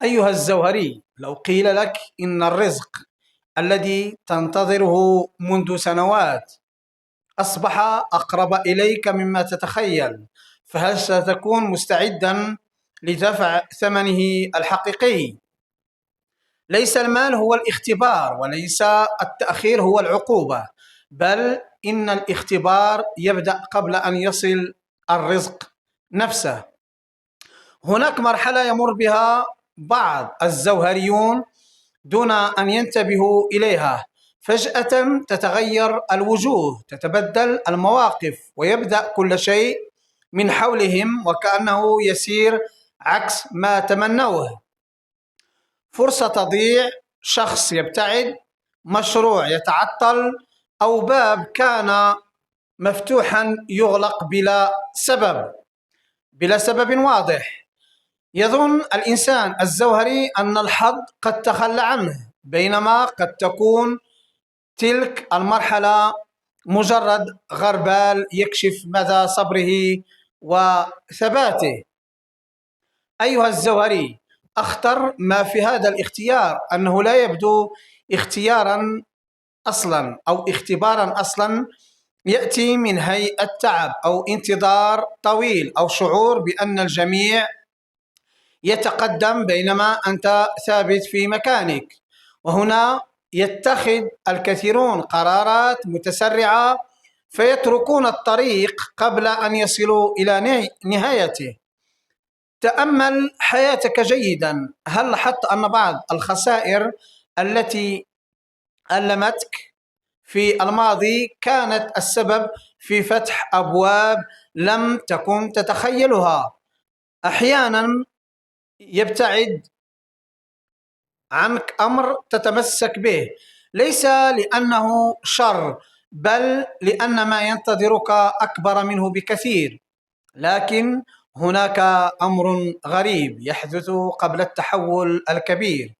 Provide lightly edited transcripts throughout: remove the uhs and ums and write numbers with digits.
أيها الزوهري، لو قيل لك إن الرزق الذي تنتظره منذ سنوات أصبح أقرب إليك مما تتخيل، فهل ستكون مستعدا لدفع ثمنه الحقيقي؟ ليس المال هو الاختبار، وليس التأخير هو العقوبة، بل إن الاختبار يبدأ قبل أن يصل الرزق نفسه. هناك مرحلة يمر بها بعض الزوهريون دون أن ينتبهوا إليها. فجأة تتغير الوجوه، تتبدل المواقف، ويبدأ كل شيء من حولهم وكأنه يسير عكس ما تمنوه. فرصة تضيع، شخص يبتعد، مشروع يتعطل، أو باب كان مفتوحا يغلق بلا سبب واضح. يظن الإنسان الزوهري أن الحظ قد تخلى عنه، بينما قد تكون تلك المرحلة مجرد غربال يكشف مدى صبره وثباته. أيها الزوهري، أخطر ما في هذا الاختيار أنه لا يبدو اختيارا أصلا أو اختبارا أصلا، يأتي من هيئة تعب أو انتظار طويل أو شعور بأن الجميع يتقدم بينما أنت ثابت في مكانك. وهنا يتخذ الكثيرون قرارات متسرعة فيتركون الطريق قبل أن يصلوا إلى نهايته. تأمل حياتك جيدا، هل لاحظت أن بعض الخسائر التي ألمتك في الماضي كانت السبب في فتح أبواب لم تكن تتخيلها؟ أحيانا يبتعد عنك أمر تتمسك به، ليس لأنه شر، بل لأن ما ينتظرك أكبر منه بكثير. لكن هناك أمر غريب يحدث قبل التحول الكبير.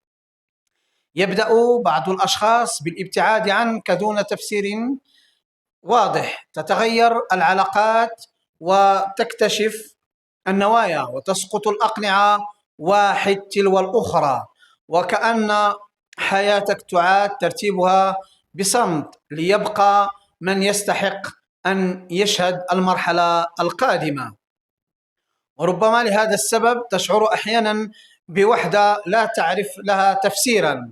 يبدأ بعض الأشخاص بالابتعاد عنك دون تفسير واضح، تتغير العلاقات وتكتشف النوايا، وتسقط الأقنعة واحد تلو الأخرى، وكأن حياتك تعاد ترتيبها بصمت ليبقى من يستحق أن يشهد المرحلة القادمة. وربما لهذا السبب تشعر أحيانا بوحدة لا تعرف لها تفسيرا.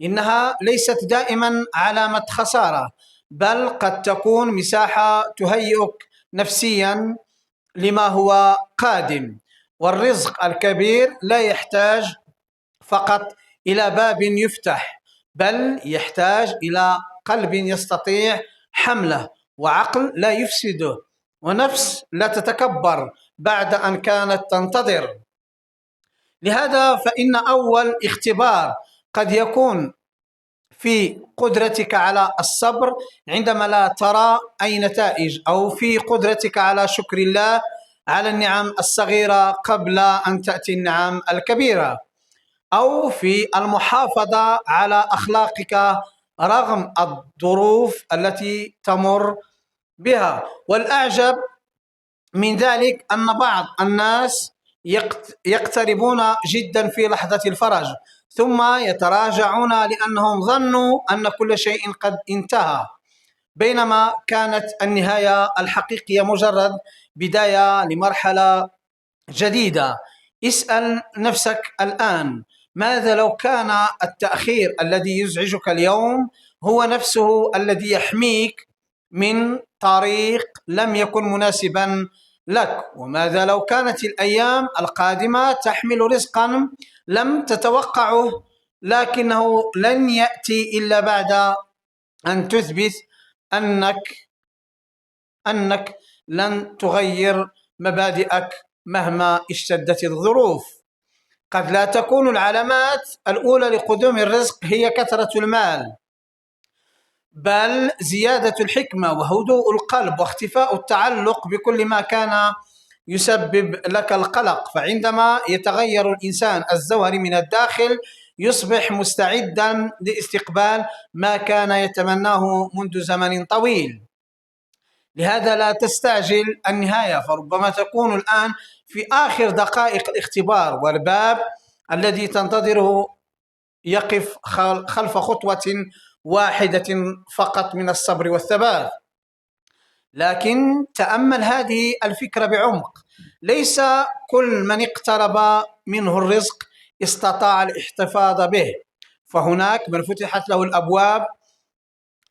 إنها ليست دائما علامة خسارة، بل قد تكون مساحة تهيئك نفسيا لما هو قادم. والرزق الكبير لا يحتاج فقط إلى باب يفتح، بل يحتاج إلى قلب يستطيع حمله، وعقل لا يفسده، ونفس لا تتكبر بعد أن كانت تنتظر. لهذا فإن أول اختبار قد يكون في قدرتك على الصبر عندما لا ترى أي نتائج، أو في قدرتك على شكر الله على النعم الصغيرة قبل أن تأتي النعم الكبيرة، أو في المحافظة على أخلاقك رغم الظروف التي تمر بها. والأعجب من ذلك أن بعض الناس يقتربون جدا في لحظة الفرج، ثم يتراجعون لأنهم ظنوا أن كل شيء قد انتهى، بينما كانت النهاية الحقيقية مجرد بداية لمرحلة جديدة. اسأل نفسك الآن، ماذا لو كان التأخير الذي يزعجك اليوم هو نفسه الذي يحميك من طريق لم يكن مناسبا لك؟ وماذا لو كانت الأيام القادمة تحمل رزقا لم تتوقعه، لكنه لن يأتي إلا بعد أن تثبت أنك لن تغير مبادئك مهما اشتدت الظروف. قد لا تكون العلامات الأولى لقدوم الرزق هي كثرة المال، بل زيادة الحكمة وهدوء القلب واختفاء التعلق بكل ما كان يسبب لك القلق. فعندما يتغير الإنسان الزوهري من الداخل، يصبح مستعدا لاستقبال ما كان يتمناه منذ زمن طويل. لهذا لا تستعجل النهاية، فربما تكون الآن في آخر دقائق الاختبار، والباب الذي تنتظره يقف خلف خطوة واحدة فقط من الصبر والثبات. لكن تأمل هذه الفكرة بعمق، ليس كل من اقترب منه الرزق استطاع الاحتفاظ به، فهناك من فتحت له الأبواب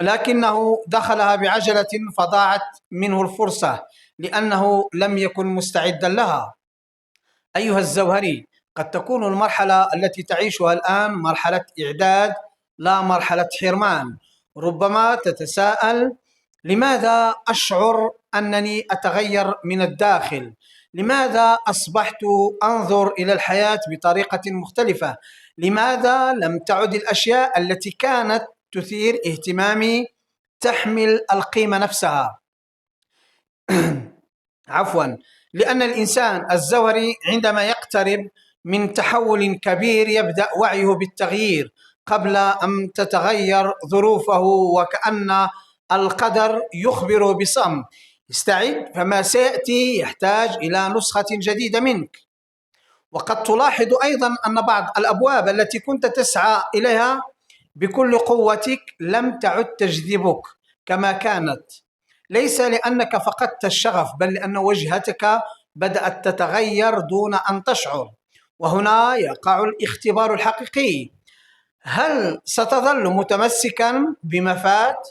لكنه دخلها بعجلة فضاعت منه الفرصة لأنه لم يكن مستعدا لها. أيها الزوهري، قد تكون المرحلة التي تعيشها الآن مرحلة إعداد لا مرحلة حرمان. ربما تتساءل: لماذا أشعر أنني أتغير من الداخل؟ لماذا أصبحت أنظر إلى الحياة بطريقة مختلفة؟ لماذا لم تعد الأشياء التي كانت تثير اهتمامي تحمل القيمة نفسها؟ عفوا، لأن الإنسان الزوهري عندما يقترب من تحول كبير يبدأ وعيه بالتغيير قبل أن تتغير ظروفه، وكأن القدر يخبر بصمت: استعد، فما سيأتي يحتاج إلى نسخة جديدة منك. وقد تلاحظ أيضا أن بعض الأبواب التي كنت تسعى إليها بكل قوتك لم تعد تجذبك كما كانت، ليس لأنك فقدت الشغف، بل لأن وجهتك بدأت تتغير دون أن تشعر. وهنا يقع الاختبار الحقيقي: هل ستظل متمسكا بما فات،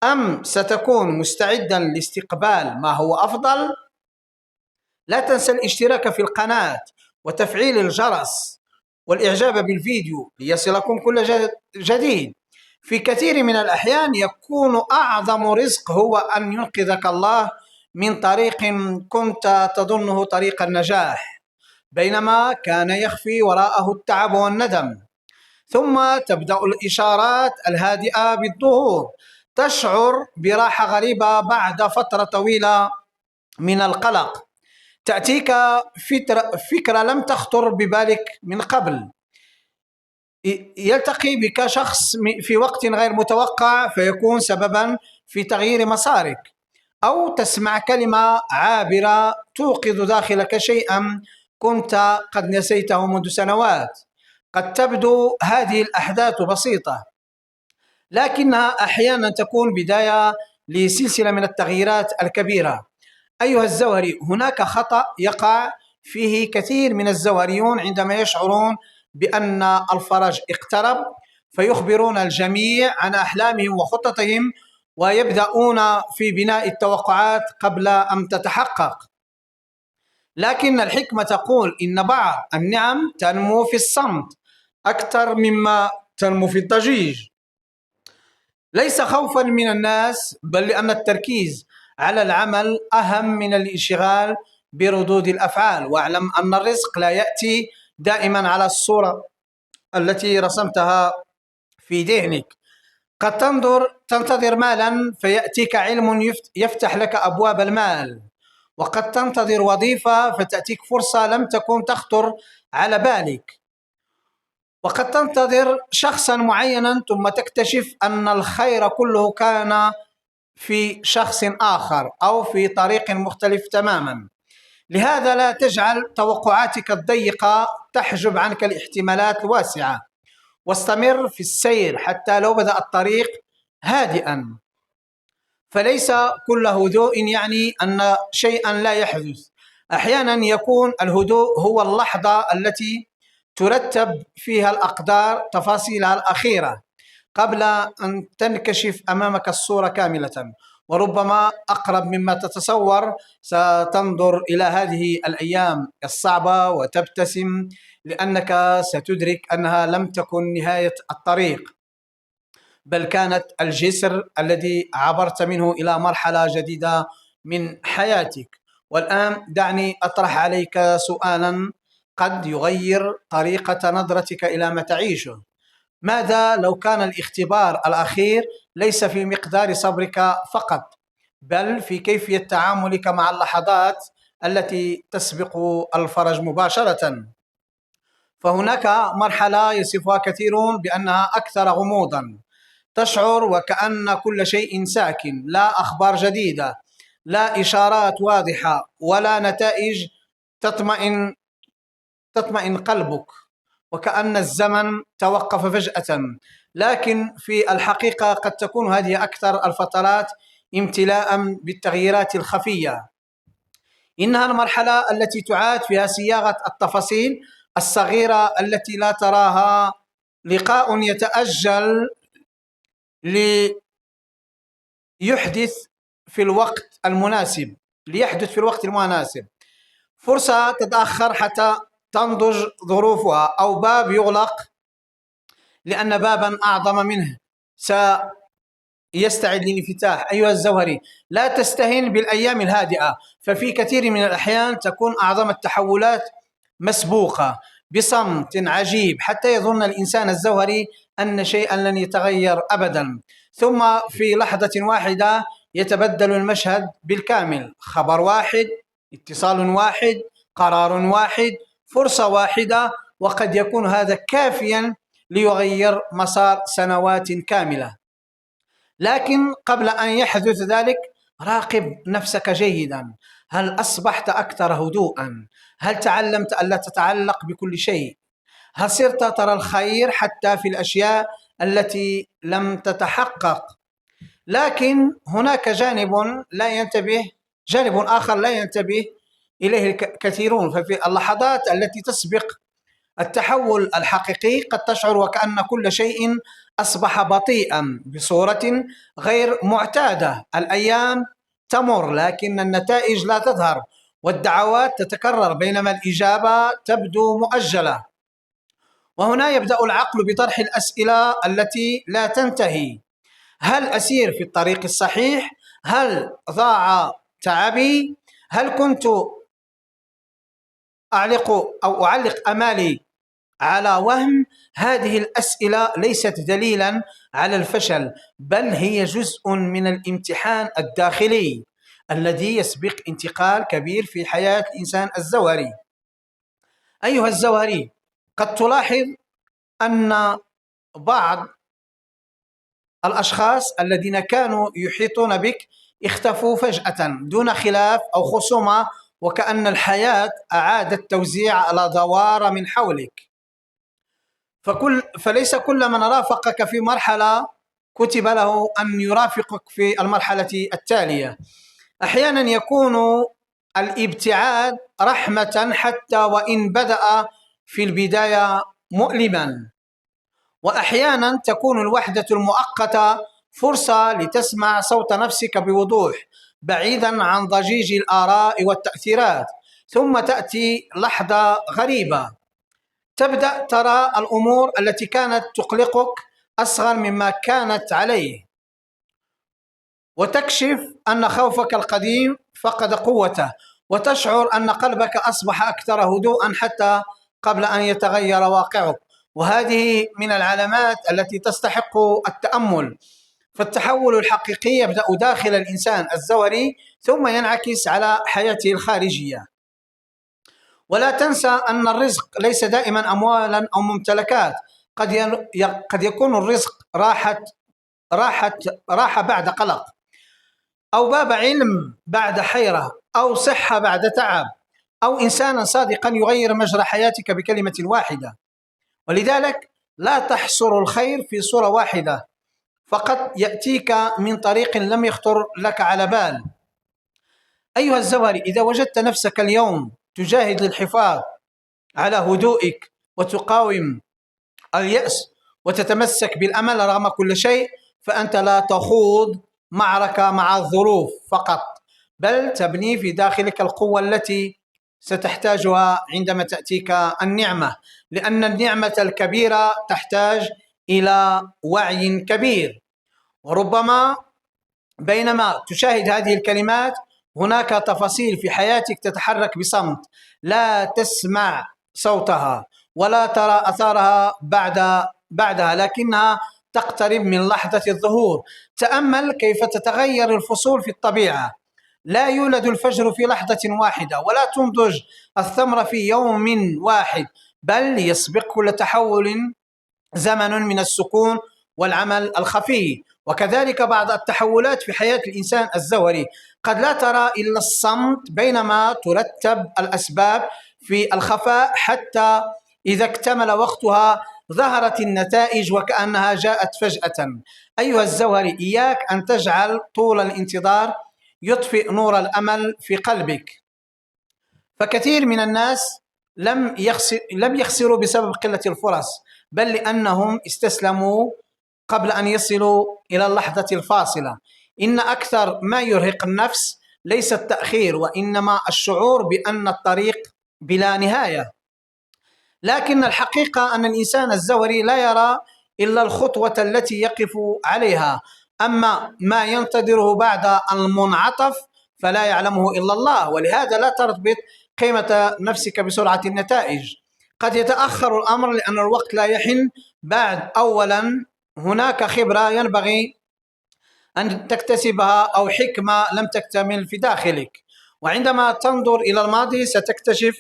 أم ستكون مستعدا لاستقبال ما هو أفضل؟ لا تنسى الاشتراك في القناة وتفعيل الجرس والإعجاب بالفيديو ليصلكم كل جديد. في كثير من الأحيان يكون أعظم رزق هو أن ينقذك الله من طريق كنت تظنه طريق النجاح، بينما كان يخفي وراءه التعب والندم. ثم تبدأ الإشارات الهادئة بالظهور، تشعر براحة غريبة بعد فترة طويلة من القلق. تأتيك فكرة لم تخطر ببالك من قبل. يلتقي بك شخص في وقت غير متوقع فيكون سببا في تغيير مسارك، أو تسمع كلمة عابرة توقظ داخلك شيئا كنت قد نسيته منذ سنوات. قد تبدو هذه الأحداث بسيطة، لكنها أحيانا تكون بداية لسلسلة من التغييرات الكبيرة. أيها الزوهري، هناك خطأ يقع فيه كثير من الزوهريون عندما يشعرون بأن الفرج اقترب، فيخبرون الجميع عن أحلامهم وخططهم ويبدأون في بناء التوقعات قبل أن تتحقق. لكن الحكمة تقول إن بعض النعم تنمو في الصمت أكثر مما تنمو في الضجيج، ليس خوفا من الناس، بل لأن التركيز على العمل أهم من الانشغال بردود الأفعال. واعلم أن الرزق لا يأتي دائما على الصورة التي رسمتها في ذهنك. قد تنتظر مالا فيأتيك علم يفتح لك أبواب المال، وقد تنتظر وظيفة فتأتيك فرصة لم تكن تخطر على بالك، وقد تنتظر شخصا معينا ثم تكتشف أن الخير كله كان في شخص آخر أو في طريق مختلف تماما. لهذا لا تجعل توقعاتك الضيقة تحجب عنك الاحتمالات الواسعة، واستمر في السير حتى لو بدأ الطريق هادئا، فليس كل هدوء يعني أن شيئا لا يحدث. أحيانا يكون الهدوء هو اللحظة التي ترتب فيها الأقدار تفاصيلها الأخيرة قبل أن تنكشف أمامك الصورة كاملة. وربما أقرب مما تتصور ستنظر إلى هذه الأيام الصعبة وتبتسم، لأنك ستدرك أنها لم تكن نهاية الطريق، بل كانت الجسر الذي عبرت منه إلى مرحلة جديدة من حياتك. والآن دعني أطرح عليك سؤالا قد يغير طريقة نظرتك إلى ما تعيشه. ماذا لو كان الاختبار الأخير ليس في مقدار صبرك فقط، بل في كيفية تعاملك مع اللحظات التي تسبق الفرج مباشرة؟ فهناك مرحلة يصفها كثيرون بأنها أكثر غموضا. تشعر وكأن كل شيء ساكن، لا أخبار جديدة، لا إشارات واضحة، ولا نتائج تطمئن قلبك. وكأن الزمن توقف فجأة، لكن في الحقيقة قد تكون هذه أكثر الفترات امتلاء بالتغييرات الخفية. إنها المرحلة التي تعاد فيها صياغة التفاصيل الصغيرة التي لا تراها. لقاء يتأجل ليحدث في الوقت المناسب، فرصة تتأخر حتى تنضج ظروفها، أو باب يغلق لأن بابا أعظم منه سيستعد للانفتاح. أيها الزوهري، لا تستهن بالأيام الهادئة، ففي كثير من الأحيان تكون أعظم التحولات مسبوقة بصمت عجيب حتى يظن الإنسان الزوهري أن شيئا لن يتغير أبدا، ثم في لحظة واحدة يتبدل المشهد بالكامل. خبر واحد، اتصال واحد، قرار واحد، فرصة واحدة، وقد يكون هذا كافيا ليغير مسار سنوات كاملة. لكن قبل أن يحدث ذلك راقب نفسك جيدا. هل أصبحت أكثر هدوءا؟ هل تعلمت ألا تتعلق بكل شيء؟ هل صرت ترى الخير حتى في الأشياء التي لم تتحقق؟ لكن هناك جانب آخر لا ينتبه إليه الكثيرون. ففي اللحظات التي تسبق التحول الحقيقي قد تشعر وكأن كل شيء أصبح بطيئا بصورة غير معتادة. الأيام تمر لكن النتائج لا تظهر، والدعوات تتكرر بينما الإجابة تبدو مؤجلة. وهنا يبدأ العقل بطرح الأسئلة التي لا تنتهي: هل أسير في الطريق الصحيح؟ هل ضاع تعبي؟ هل كنت أعلق أمالي على وهم؟ هذه الأسئلة ليست دليلا على الفشل، بل هي جزء من الامتحان الداخلي الذي يسبق انتقال كبير في حياة الإنسان الزوهري. أيها الزوهري، قد تلاحظ أن بعض الأشخاص الذين كانوا يحيطون بك اختفوا فجأة دون خلاف أو خصومة، وكأن الحياة أعادت توزيع الأدوار من حولك. فليس كل من رافقك في مرحلة كتب له أن يرافقك في المرحلة التالية. أحيانا يكون الابتعاد رحمة حتى وإن بدأ في البداية مؤلما، وأحيانا تكون الوحدة المؤقتة فرصة لتسمع صوت نفسك بوضوح بعيدا عن ضجيج الآراء والتأثيرات. ثم تأتي لحظة غريبة، تبدأ ترى الأمور التي كانت تقلقك أصغر مما كانت عليه، وتكشف أن خوفك القديم فقد قوته، وتشعر أن قلبك أصبح أكثر هدوءا حتى قبل أن يتغير واقعك. وهذه من العلامات التي تستحق التأمل. فالتحول الحقيقي يبدأ داخل الإنسان الزوهري ثم ينعكس على حياته الخارجية. ولا تنسى أن الرزق ليس دائما أموالا أو ممتلكات، قد يكون الرزق راحة بعد قلق، أو باب علم بعد حيرة، أو صحة بعد تعب، أو إنسانا صادقا يغير مجرى حياتك بكلمة واحدة. ولذلك لا تحصر الخير في صورة واحدة فقط يأتيك من طريق لم يخطر لك على بال. أيها الزوهري، إذا وجدت نفسك اليوم تجاهد للحفاظ على هدوئك وتقاوم اليأس وتتمسك بالأمل رغم كل شيء، فأنت لا تخوض معركة مع الظروف فقط، بل تبني في داخلك القوة التي ستحتاجها عندما تأتيك النعمة، لأن النعمة الكبيرة تحتاج إلى وعي كبير. وربما بينما تشاهد هذه الكلمات هناك تفاصيل في حياتك تتحرك بصمت، لا تسمع صوتها ولا ترى أثارها بعدها، لكنها تقترب من لحظة الظهور. تأمل كيف تتغير الفصول في الطبيعة. لا يولد الفجر في لحظة واحدة، ولا تنضج الثمرة في يوم واحد، بل يسبق كل تحول زمن من السكون والعمل الخفي. وكذلك بعض التحولات في حياة الإنسان الزوهري قد لا ترى إلا الصمت، بينما ترتب الأسباب في الخفاء حتى إذا اكتمل وقتها ظهرت النتائج وكأنها جاءت فجأة. أيها الزوهري، إياك أن تجعل طول الانتظار يطفئ نور الأمل في قلبك، فكثير من الناس لم يخسروا بسبب قلة الفرص، بل لأنهم استسلموا قبل أن يصلوا إلى اللحظة الفاصلة. إن أكثر ما يرهق النفس ليس التأخير، وإنما الشعور بأن الطريق بلا نهاية. لكن الحقيقة أن الإنسان الزوهري لا يرى إلا الخطوة التي يقف عليها، أما ما ينتظره بعد المنعطف فلا يعلمه إلا الله. ولهذا لا ترتبط قيمة نفسك بسرعة النتائج. قد يتأخر الأمر لأن الوقت لا يحن بعد. أولا، هناك خبرة ينبغي أن تكتسبها أو حكمة لم تكتمل في داخلك، وعندما تنظر إلى الماضي ستكتشف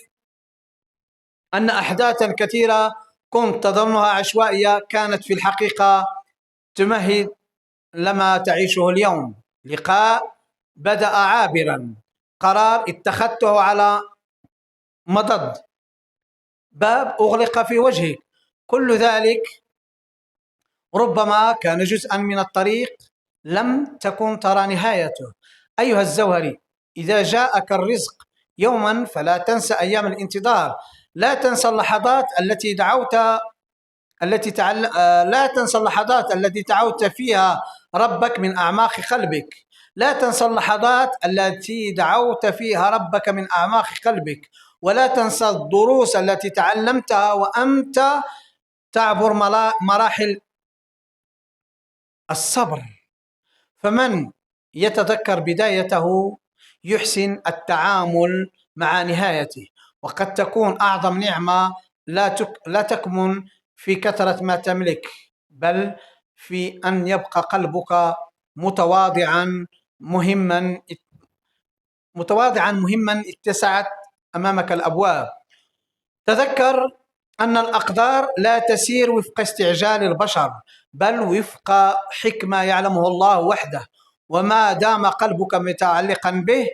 أن أحداثا كثيرة كنت تظنها عشوائية كانت في الحقيقة تمهد لما تعيشه اليوم. لقاء بدأ عابرا، قرار اتخذته على مضض، باب أغلق في وجهك، كل ذلك ربما كان جزءا من الطريق لم تكن ترى نهايته. أيها الزوهري، إذا جاءك الرزق يوما فلا تنسى أيام الانتظار، لا تنسى اللحظات التي دعوت فيها ربك من أعماق قلبك. لا تنسى اللحظات التي دعوت فيها ربك من أعماق قلبك، ولا تنسى الدروس التي تعلمتها وأنت تعبر مراحل الصبر. فمن يتذكر بدايته يحسن التعامل مع نهايته، وقد تكون أعظم نعمة لا تكمن في كثرة ما تملك، بل في أن يبقى قلبك متواضعا مهما اتسعت أمامك الأبواب. تذكر أن الأقدار لا تسير وفق استعجال البشر، بل وفق حكمة يعلمه الله وحده. وما دام قلبك متعلقا به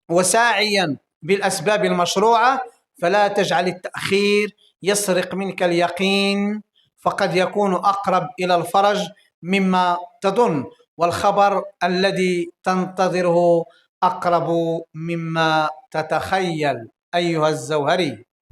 وساعيا بالأسباب المشروعة فلا تجعل التأخير يسرق منك اليقين، فقد يكون أقرب إلى الفرج مما تظن، والخبر الذي تنتظره أقرب مما تتخيل. أيها الزوهري.